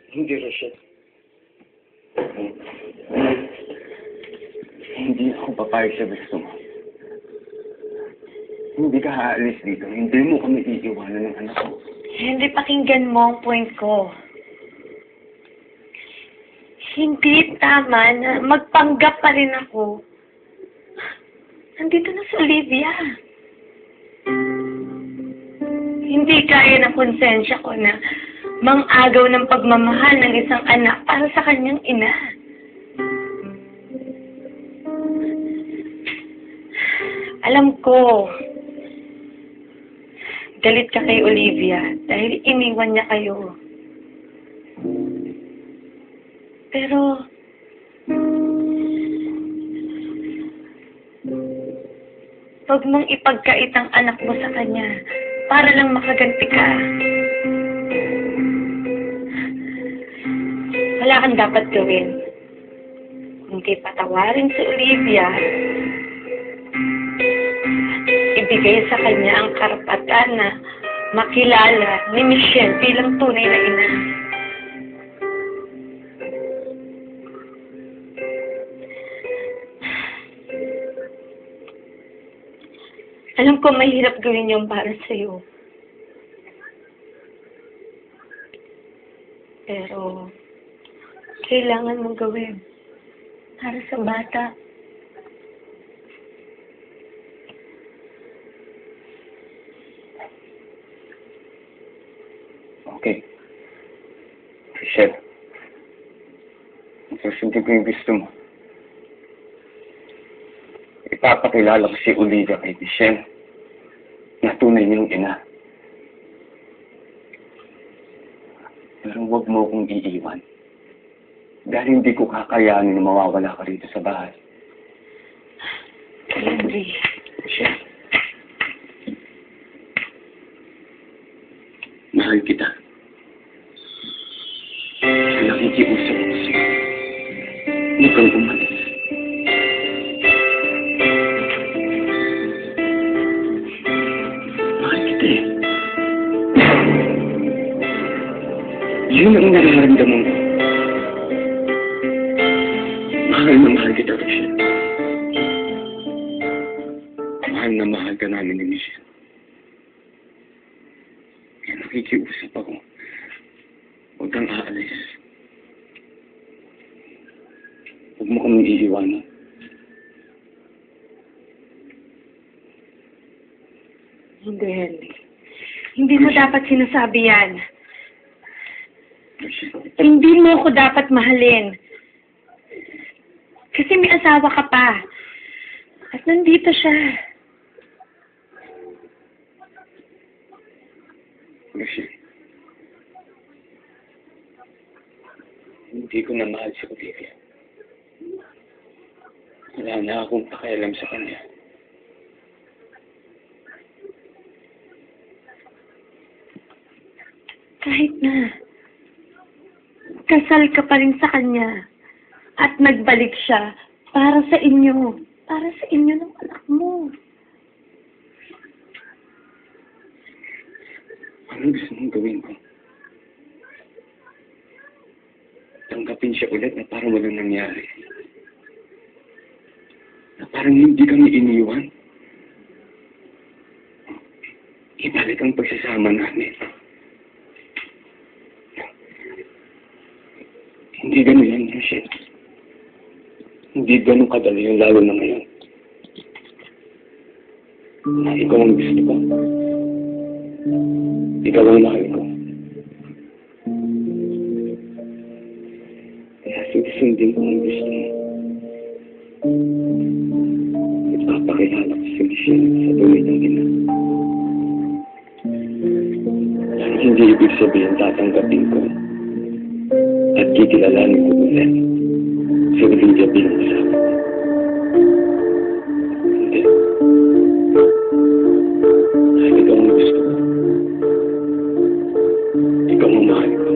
Hindi, Rochelle. Hindi ako papayag sa gusto mo. Hindi ka aalis dito. Hindi mo kami iiwanan ng anak ko. Henry, pakinggan mo ang point ko. Hindi tama na magpanggap pa rin ako. Nandito na si Olivia. Hindi kaya ng konsensya ko na mang-agaw ng pagmamahal ng isang anak para sa kanyang ina. Alam ko, galit ka kay Olivia dahil iniwan niya kayo. Pero, huwag mong ipagkait ang anak mo sa kanya para lang makaganti ka. Wala kang dapat gawin. Kundi patawarin si Olivia. Ibigay sa kanya ang karapatan na makilala ni Michelle bilang tunay na ina. Alam ko mahirap gawin yung para sa'yo. Pero, kailangan mong gawin para sa bata. Okay. Rochelle. Susundin ko yung gusto mo. Ipapakilala ko si Olivia kay Michelle na tunay niyong ina. Pero huwag mo akong iiwan. Dahil hindi ko kakayanin na mawawala ka rito sa bahay. Henry. Michelle. Mahal kita. Nakikiusap ko sa'yo. Huwag kang umalis. Mahal kita eh. Yun ang nararamdaman ko. Mahal na mahal kita, Rochelle. Mahal na mahal ka namin ni Michelle. Kaya nakikiusap ako. Huwag kang aalis. Huwag mo kami iiwanan. Hindi, Henry. Hindi mo dapat sinasabi yan. Hindi mo ako dapat mahalin. Kasi may asawa ka pa. At nandito siya. Rochelle. Hindi ko na mahal si Olivia. Wala na akong pakialam sa kanya. Kahit na kasal ka pa rin sa kanya at nagbalik siya para sa inyo. Para sa inyo ng anak mo. Anong gusto mong gawin ko? Tanggapin siya ulit na parang walang nangyari. Na parang hindi kami iniwan. Ibalik ang pagsasama namin. Hindi ganun yan, Rochelle. Hindi ganun kadali yung lalo na ngayon. Na ikaw ang gusto ko. Ikaw ang mahal ko. Kaya susundin ko ang gusto mo. Ipapakilala ko si Michelle sa tunay ng ina. Hindi ibig sabihin tatanggapin ko at kikilalanin ko ulit si Olivia bilang asawa ko. Hindi. Dahil ikaw ang gusto ko. Ikaw ang mahal ko.